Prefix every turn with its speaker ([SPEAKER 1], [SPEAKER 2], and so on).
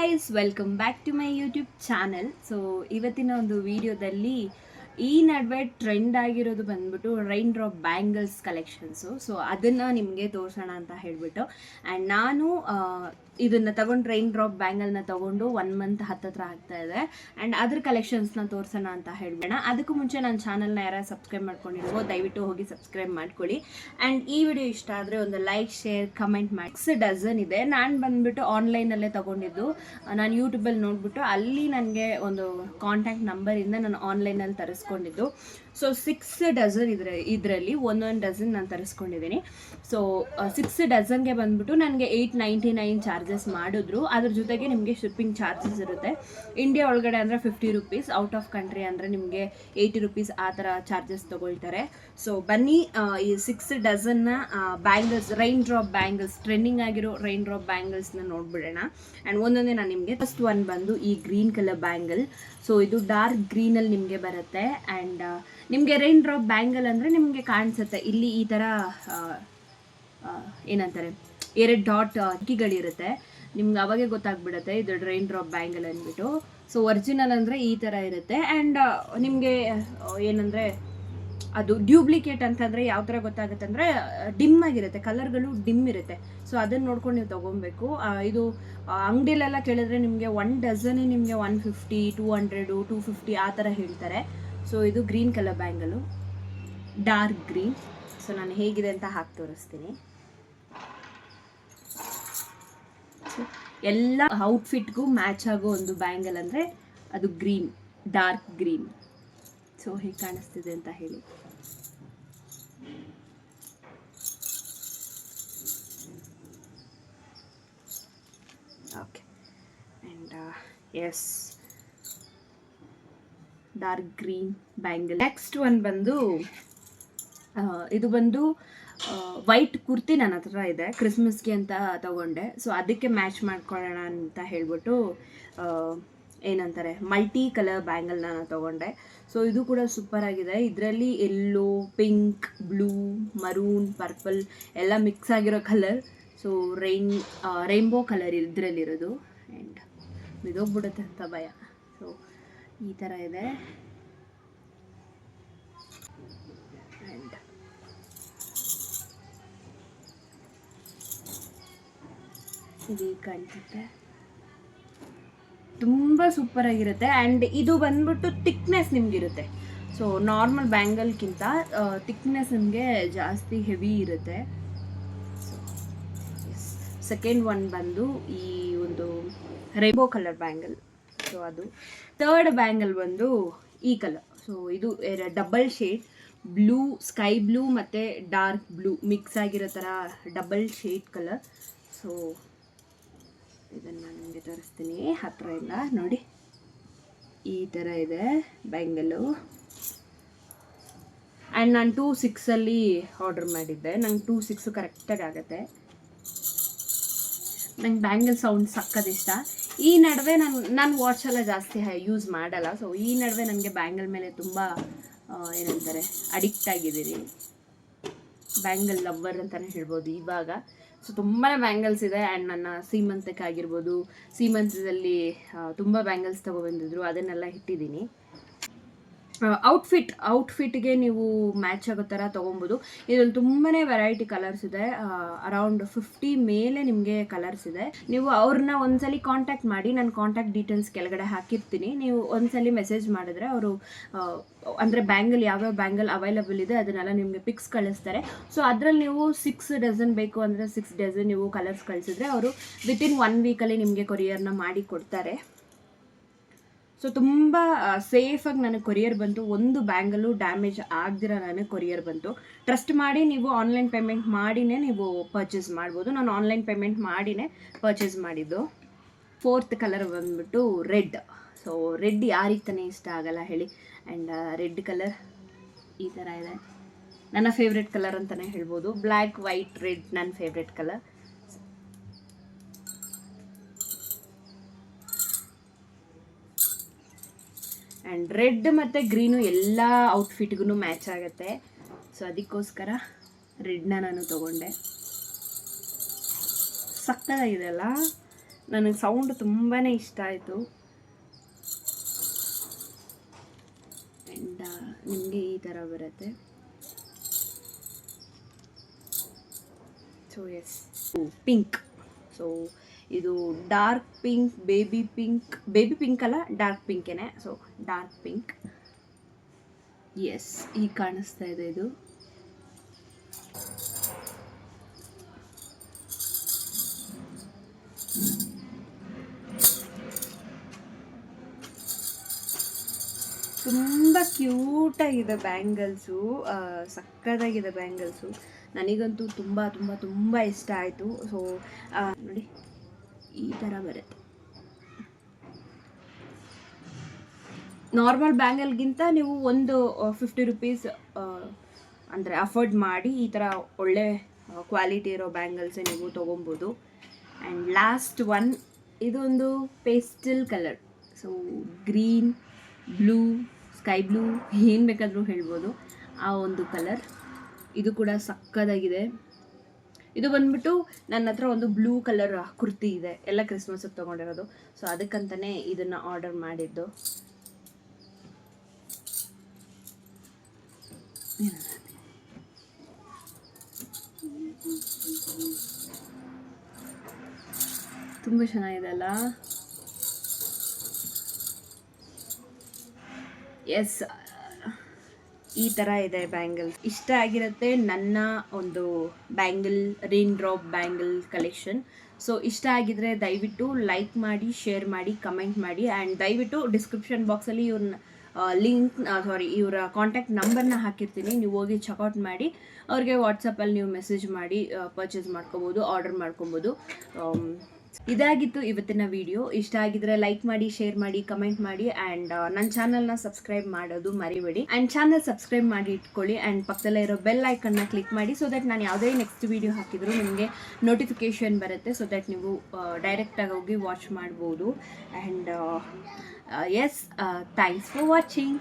[SPEAKER 1] Guys, welcome back to my YouTube channel. So ಇವತ್ತಿನ ಒಂದು ವಿಡಿಯೋದಲ್ಲಿ ಈ ನಡುವೆ ಟ್ರೆಂಡ್ ಆಗಿರೋದು ಬಂದ್ಬಿಟ್ಟು rain drop bangles collections. So ಅದನ್ನು ನಿಮಗೆ ತೋರಿಸೋಣ ಅಂತ ಹೇಳಿಬಿಟ್ಟು ಆ್ಯಂಡ್ ನಾನು ಇದನ್ನು ತಗೊಂಡು ರೈನ್ ಡ್ರಾಪ್ ಬ್ಯಾಂಗಲ್ನ ತೊಗೊಂಡು 1 ಮಂತ್ ಹತ್ತತ್ರ ಆಗ್ತಾ ಇದೆ ಆ್ಯಂಡ್ ಅದ್ರ ಕಲೆಕ್ಷನ್ಸ್ನ ತೋರಿಸೋಣ ಅಂತ ಹೇಳ್ಬೇಡ. ಅದಕ್ಕೂ ಮುಂಚೆ ನನ್ನ ಚಾನಲ್ನ ಯಾರು ಸಬ್ಸ್ಕ್ರೈಬ್ ಮಾಡ್ಕೊಂಡಿರೋ ದಯವಿಟ್ಟು ಹೋಗಿ ಸಬ್ಸ್ಕ್ರೈಬ್ ಮಾಡ್ಕೊಳ್ಳಿ. ಆ್ಯಂಡ್ ಈ ವಿಡಿಯೋ ಇಷ್ಟ ಆದರೆ ಒಂದು ಲೈಕ್, ಶೇರ್, ಕಮೆಂಟ್ ಮಾಡಿ. 6 ಡಜನ್ ಇದೆ. ನಾನು ಬಂದುಬಿಟ್ಟು ಆನ್ಲೈನಲ್ಲೇ ತೊಗೊಂಡಿದ್ದು. ನಾನು ಯೂಟ್ಯೂಬಲ್ಲಿ ನೋಡಿಬಿಟ್ಟು ಅಲ್ಲಿ ನನಗೆ ಒಂದು ಕಾಂಟ್ಯಾಕ್ಟ್ ನಂಬರಿಂದ ನಾನು ಆನ್ಲೈನಲ್ಲಿ ತರಿಸ್ಕೊಂಡಿದ್ದು. ಸೊ 6 ಡಜನ್ ಇದರಲ್ಲಿ ಒಂದೊಂದು ಡಜನ್ ನಾನು ತರಿಸ್ಕೊಂಡಿದ್ದೀನಿ. ಸೊ 6 ಡಜನ್ಗೆ ಬಂದ್ಬಿಟ್ಟು ನನಗೆ 899 ಚಾರ್ಜಸ್ ಮಾಡಿದ್ರು. ಅದ್ರ ಜೊತೆಗೆ ನಿಮಗೆ ಶಿಪ್ಪಿಂಗ್ ಚಾರ್ಜಸ್ ಇರುತ್ತೆ. ಇಂಡಿಯಾ ಒಳಗಡೆ ಅಂದರೆ 50 ರುಪೀಸ್, ಔಟ್ ಆಫ್ ಕಂಟ್ರಿ ಅಂದರೆ ನಿಮಗೆ 80 ರುಪೀಸ್ ಆ ಥರ ಚಾರ್ಜಸ್ ತೊಗೊಳ್ತಾರೆ. ಸೊ ಬನ್ನಿ ಈ 6 ಡಜನ್ನ bangles, rain drop bangles, trending ಆಗಿರೋ ರೈನ್ ಡ್ರಾಪ್ ಬ್ಯಾಂಗಲ್ಸ್ನ ನೋಡ್ಬಿಡೋಣ. ಆ್ಯಂಡ್ ಒಂದೊಂದೇ ನಾನು ನಿಮಗೆ ಫಸ್ಟ್ ಒನ್ ಬಂದು ಈ ಗ್ರೀನ್ ಕಲರ್ ಬ್ಯಾಂಗಲ್. ಸೊ ಇದು ಡಾರ್ಕ್ ಗ್ರೀನಲ್ಲಿ ನಿಮಗೆ ಬರುತ್ತೆ. ಆ್ಯಂಡ್ ನಿಮಗೆ ರೈನ್ ಡ್ರಾಪ್ ಬ್ಯಾಂಗಲ್ ಅಂದರೆ ನಿಮಗೆ ಕಾಣಿಸುತ್ತೆ ಇಲ್ಲಿ ಈ ಥರ ಏನಂತಾರೆ 2 ಡಾಟ್ ಅಕ್ಕಿಗಳಿರುತ್ತೆ. ನಿಮ್ಗೆ ಅವಾಗೆ ಗೊತ್ತಾಗ್ಬಿಡುತ್ತೆ ಇದು ರೈನ್ ಡ್ರಾಪ್ ಬ್ಯಾಂಗಲ್ ಅಂದ್ಬಿಟ್ಟು. ಸೊ ಒರಿಜಿನಲ್ ಅಂದರೆ ಈ ಥರ ಇರುತ್ತೆ. ಆ್ಯಂಡ್ ನಿಮಗೆ ಏನಂದರೆ ಅದು ಡ್ಯೂಪ್ಲಿಕೇಟ್ ಅಂತಂದರೆ ಯಾವ ಥರ ಗೊತ್ತಾಗುತ್ತೆ ಅಂದರೆ ಡಿಮ್ ಆಗಿರುತ್ತೆ, ಕಲರ್ಗಳು ಡಿಮ್ ಇರುತ್ತೆ. ಸೊ ಅದನ್ನು ನೋಡ್ಕೊಂಡು ನೀವು ತೊಗೊಬೇಕು. ಇದು ಅಂಗಡಿಲೆಲ್ಲ ಕೇಳಿದ್ರೆ ನಿಮಗೆ 1 ಡಜನೇ ನಿಮಗೆ 150, 200, 250 ಆ ಥರ ಹೇಳ್ತಾರೆ. ಸೊ ಇದು green colour bangle, dark green. So ನಾನು ಹೇಗಿದೆ ಅಂತ ಹಾಕಿ ತೋರಿಸ್ತೀನಿ. ಎಲ್ಲ ಔಟ್ಫಿಟ್ಗೂ ಮ್ಯಾಚ್ ಆಗೋ ಒಂದು ಬ್ಯಾಂಗಲ್ ಅಂದರೆ ಅದು ಗ್ರೀನ್, ಡಾರ್ಕ್ ಗ್ರೀನ್. ಸೊ ಹೇಗೆ ಕಾಣಿಸ್ತಿದೆ ಅಂತ ಹೇಳಿ. Okay, and yes, dark green bangle. Next one ಬಂದು ಇದು ಬಂದು ವೈಟ್ ಕುರ್ತಿ ನನ್ನ ಹತ್ರ ಇದೆ, ಕ್ರಿಸ್ಮಸ್ಗೆ ಅಂತ ತಗೊಂಡೆ. ಸೊ ಅದಕ್ಕೆ ಮ್ಯಾಚ್ ಮಾಡ್ಕೊಳ್ಳೋಣ ಅಂತ ಹೇಳ್ಬಿಟ್ಟು ಏನಂತಾರೆ ಮಲ್ಟಿ ಕಲರ್ ಬ್ಯಾಂಗಲ್ ನಾನು ತೊಗೊಂಡೆ. ಸೊ ಇದು ಕೂಡ ಸೂಪರ್ ಆಗಿದೆ. ಇದರಲ್ಲಿ yellow, pink, blue, maroon, purple ಎಲ್ಲ ಮಿಕ್ಸ್ ಆಗಿರೋ ಕಲರ್. ಸೊ ರೈನ್ಬೋ ಕಲರ್ ಇದರಲ್ಲಿರೋದು. ಆ್ಯಂಡ್ ಬಿದೋಗ್ಬಿಡುತ್ತೆ ಅಂತ ಭಯ. ಸೊ ಈ ಥರ ಇದೆ. ಆ್ಯಂಡ್ ಇದು ಕಾಣಿಸುತ್ತೆ, ತುಂಬ ಸೂಪರಾಗಿರುತ್ತೆ. ಆ್ಯಂಡ್ ಇದು ಬಂದ್ಬಿಟ್ಟು ಥಿಕ್ನೆಸ್ ನಿಮಗಿರುತ್ತೆ. ಸೊ ನಾರ್ಮಲ್ ಬ್ಯಾಂಗಲ್ಗಿಂತ ಥಿಕ್ನೆಸ್ ನಿಮಗೆ ಜಾಸ್ತಿ ಹೆವಿ ಇರುತ್ತೆ. ಸೊ ಸೆಕೆಂಡ್ ಒನ್ ಬಂದು ಈ ಒಂದು ರೈನ್ಬೋ ಕಲರ್ ಬ್ಯಾಂಗಲ್. ಸೊ ಅದು ಥರ್ಡ್ ಬ್ಯಾಂಗಲ್ ಬಂದು ಈ ಕಲರ್. ಸೊ ಇದು double shade, blue, sky blue ಮತ್ತು ಡಾರ್ಕ್ ಬ್ಲೂ ಮಿಕ್ಸ್ ಆಗಿರೋ ಥರ ಡಬಲ್ ಶೇಡ್ ಕಲರ್. ಸೊ ಇದನ್ನು ನಾನು ನಿಮಗೆ ತೋರಿಸ್ತೀನಿ ಹತ್ತಿರ ಇಲ್ಲ ನೋಡಿ. ಈ ಥರ ಇದೆ ಬ್ಯಾಂಗಲ್ಲು. ಆ್ಯಂಡ್ ನಾನು 2.6 ಆರ್ಡರ್ ಮಾಡಿದ್ದೆ. ನಂಗೆ 2.6 ಕರೆಕ್ಟಾಗಿ ಆಗುತ್ತೆ. ನಂಗೆ ಬ್ಯಾಂಗಲ್ ಸೌಂಡ್ ಸಕ್ಕದಿಷ್ಟ. ಈ ನಡುವೆ ನಾನು ವಾಚೆಲ್ಲ ಜಾಸ್ತಿ ಯೂಸ್ ಮಾಡಲ್ಲ. ಸೊ ಈ ನಡುವೆ ನನಗೆ ಬ್ಯಾಂಗಲ್ ಮೇಲೆ ತುಂಬ ಏನಂತಾರೆ ಅಡಿಕ್ಟ್ ಆಗಿದ್ದೀನಿ. ಬ್ಯಾಂಗಲ್ ಲವ್ವರ್ ಅಂತಲೇ ಹೇಳ್ಬೋದು ಇವಾಗ. ಸೊ ತುಂಬಾ ಬ್ಯಾಂಗಲ್ಸ್ ಇದೆ. ಆ್ಯಂಡ್ ನನ್ನ ಸೀಮಂತಕ್ಕೆ ಆಗಿರ್ಬೋದು, ಸೀಮಂತದಲ್ಲಿ ತುಂಬ ಬ್ಯಾಂಗಲ್ಸ್ ತೊಗೊಬಂದಿದ್ರು, ಅದನ್ನೆಲ್ಲ ಇಟ್ಟಿದ್ದೀನಿ. ಔಟ್ಫಿಟ್ಗೆ ನೀವು ಮ್ಯಾಚ್ ಆಗೋ ಥರ ತೊಗೊಬೋದು. ಇದರಲ್ಲಿ ತುಂಬಾ ವೆರೈಟಿ ಕಲರ್ಸ್ ಇದೆ. ಅರೌಂಡ್ 50 ಮೇಲೆ ನಿಮಗೆ ಕಲರ್ಸ್ ಇದೆ. ನೀವು ಅವ್ರನ್ನ ಒಂದ್ಸಲಿ ಕಾಂಟ್ಯಾಕ್ಟ್ ಮಾಡಿ, ನಾನು ಕಾಂಟ್ಯಾಕ್ಟ್ ಡೀಟೇಲ್ಸ್ ಕೆಳಗಡೆ ಹಾಕಿರ್ತೀನಿ. ನೀವು ಒಂದ್ಸಲಿ ಮೆಸೇಜ್ ಮಾಡಿದ್ರೆ ಅವರು ಅಂದರೆ ಬ್ಯಾಂಗಲ್ ಯಾವ್ಯಾವ ಬ್ಯಾಂಗಲ್ ಅವೈಲಬಲ್ ಇದೆ ಅದನ್ನೆಲ್ಲ ನಿಮಗೆ ಪಿಕ್ಸ್ ಕಳಿಸ್ತಾರೆ. ಸೊ ಅದರಲ್ಲಿ ನೀವು 6 ಡಜನ್ ಬೇಕು ಅಂದರೆ 6 ಡಜನ್ ನೀವು ಕಲರ್ಸ್ ಕಳಿಸಿದ್ರೆ ಅವರು ವಿತಿನ್ 1 ವೀಕಲ್ಲಿ ನಿಮಗೆ ಕೊರಿಯರ್ನ ಮಾಡಿ ಕೊಡ್ತಾರೆ. ಸೊ ತುಂಬ ಸೇಫಾಗಿ ನನಗೆ ಕೊರಿಯರ್ ಬಂತು. ಒಂದು ಬ್ಯಾಂಗಲು ಡ್ಯಾಮೇಜ್ ಆಗದಿರ ನನಗೆ ಕೊರಿಯರ್ ಬಂತು. ಟ್ರಸ್ಟ್ ಮಾಡಿ ನೀವು ಆನ್ಲೈನ್ ಪೇಮೆಂಟ್ ಮಾಡಿನೇ ನೀವು ಪರ್ಚೇಸ್ ಮಾಡ್ಬೋದು. ನಾನು ಆನ್ಲೈನ್ ಪೇಮೆಂಟ್ ಮಾಡಿನೇ ಪರ್ಚೇಸ್ ಮಾಡಿದ್ದು. 4th ಕಲರ್ ಬಂದ್ಬಿಟ್ಟು ರೆಡ್. ಸೊ ರೆಡ್ ಯಾರಿಗೆ ತಾನೇ ಇಷ್ಟ ಆಗಲ್ಲ ಹೇಳಿ. ಆ್ಯಂಡ್ ರೆಡ್ ಕಲರ್ ಈ ಥರ ಇದೆ. ನನ್ನ ಫೇವ್ರೆಟ್ ಕಲರ್ ಅಂತಲೇ ಹೇಳ್ಬೋದು. ಬ್ಲ್ಯಾಕ್, ವೈಟ್, ರೆಡ್ ನನ್ನ ಫೇವ್ರೆಟ್ ಕಲರ್. ಆ್ಯಂಡ್ ರೆಡ್ ಮತ್ತು ಗ್ರೀನು ಎಲ್ಲ ಔಟ್ಫಿಟ್ಗೂ ಮ್ಯಾಚ್ ಆಗುತ್ತೆ. ಸೊ ಅದಕ್ಕೋಸ್ಕರ ರೆಡ್ನ ನಾನು ತೊಗೊಂಡೆ. ಸಕ್ಕತ್ತಾಗಿದೆ ಅಲ್ಲ. ನನಗೆ ಸೌಂಡ್ ತುಂಬಾ ಇಷ್ಟ ಆಯಿತು. ಆ್ಯಂಡ್ ನಿಮಗೆ ಈ ಥರ ಬರುತ್ತೆ. So yes, pink. ಸೊ ಇದು ಡಾರ್ಕ್ ಪಿಂಕ್, ಬೇಬಿ ಪಿಂಕ್ ಅಲ್ಲ, ಡಾರ್ಕ್ ಪಿಂಕೇನೆ. So dark pink. ಎಸ್, ಈಗ ಕಾಣಿಸ್ತಾ ಇದೆ ಇದು. ತುಂಬ ಕ್ಯೂಟಾಗಿದೆ ಬ್ಯಾಂಗಲ್ಸು, ಸಕ್ಕತ್ತಾಗಿದೆ ಬ್ಯಾಂಗಲ್ಸು. ನನಗಂತೂ ತುಂಬ ತುಂಬ ತುಂಬ ಇಷ್ಟ ಆಯಿತು. ಸೊ ನೋಡಿ, ಈ ಥರ ಬರುತ್ತೆ. ನಾರ್ಮಲ್ ಬ್ಯಾಂಗಲ್ಗಿಂತ ನೀವು ಒಂದು 50 ರೂಪೀಸ್ ಅಂದರೆ ಅಫೋರ್ಡ್ ಮಾಡಿ ಈ ಥರ ಒಳ್ಳೆ ಕ್ವಾಲಿಟಿ ಇರೋ ಬ್ಯಾಂಗಲ್ಸೇ ನೀವು ತೊಗೊಬೋದು. ಆ್ಯಂಡ್ ಲಾಸ್ಟ್ ಒನ್, ಇದೊಂದು pastel colour. So green, blue, sky blue, ಏನು ಬೇಕಾದರೂ ಹೇಳ್ಬೋದು, ಆ ಒಂದು ಕಲರ್. ಇದು ಕೂಡ ಸಕ್ಕದಾಗಿದೆ. ಇದು ಬಂದ್ಬಿಟ್ಟು ನನ್ನ ಹತ್ರ ಒಂದು ಬ್ಲೂ ಕಲರ್ ಕುರ್ತಿ ಇದೆ, ಎಲ್ಲ ಕ್ರಿಸ್ಮಸ್ಗೆ ತೊಗೊಂಡಿರೋದು. ಸೊ ಅದಕ್ಕಂತಲೇ ಇದನ್ನು ಆರ್ಡರ್ ಮಾಡಿದ್ದು. ತುಂಬ ಚೆನ್ನಾಗಿದೆ ಅಲ್ಲ? ಎಸ್, ಈ ಥರ ಇದೆ ಬ್ಯಾಂಗಲ್. ಇಷ್ಟ ಆಗಿರುತ್ತೆ ನನ್ನ ಒಂದು bangle, rain drop bangle collection. So ಇಷ್ಟ ಆಗಿದ್ರೆ ದಯವಿಟ್ಟು ಲೈಕ್ ಮಾಡಿ, ಶೇರ್ ಮಾಡಿ, ಕಮೆಂಟ್ ಮಾಡಿ. ಆ್ಯಂಡ್ ದಯವಿಟ್ಟು ಡಿಸ್ಕ್ರಿಪ್ಷನ್ ಬಾಕ್ಸಲ್ಲಿ ಇವರ ಕಾಂಟ್ಯಾಕ್ಟ್ ನಂಬರ್ನ ಹಾಕಿರ್ತೀನಿ. ನೀವು ಹೋಗಿ ಚೆಕ್ಔಟ್ ಮಾಡಿ, ಅವ್ರಿಗೆ ವಾಟ್ಸಪ್ಪಲ್ಲಿ ನೀವು ಮೆಸೇಜ್ ಮಾಡಿ ಪರ್ಚೇಸ್ ಮಾಡ್ಕೊಬೋದು, ಆರ್ಡರ್ ಮಾಡ್ಕೊಬೋದು. ಇದಾಗಿತ್ತು ಇವತ್ತಿನ ವಿಡಿಯೋ. ಇಷ್ಟ ಆಗಿದ್ರೆ ಲೈಕ್ ಮಾಡಿ, ಶೇರ್ ಮಾಡಿ, ಕಮೆಂಟ್ ಮಾಡಿ. ಆ್ಯಂಡ್ ನನ್ನ ಚಾನಲ್ನ ಸಬ್ಸ್ಕ್ರೈಬ್ ಮಾಡೋದು ಮರಿಬೇಡಿ. ಆ್ಯಂಡ್ ಚಾನಲ್ ಸಬ್ಸ್ಕ್ರೈಬ್ ಮಾಡಿ ಇಟ್ಕೊಳ್ಳಿ. ಆ್ಯಂಡ್ ಪಕ್ಕದಲ್ಲೇ ಇರೋ ಬೆಲ್ ಐಕನ್ನ ಕ್ಲಿಕ್ ಮಾಡಿ, ಸೊ ದಟ್ ನಾನು ಯಾವುದೇ ನೆಕ್ಸ್ಟ್ ವಿಡಿಯೋ ಹಾಕಿದ್ರು ನಿಮಗೆ ನೋಟಿಫಿಕೇಷನ್ ಬರುತ್ತೆ. ಸೊ ದಟ್ ನೀವು ಡೈರೆಕ್ಟಾಗಿ ಹೋಗಿ ವಾಚ್ ಮಾಡ್ಬೋದು. And yes, thanks for watching.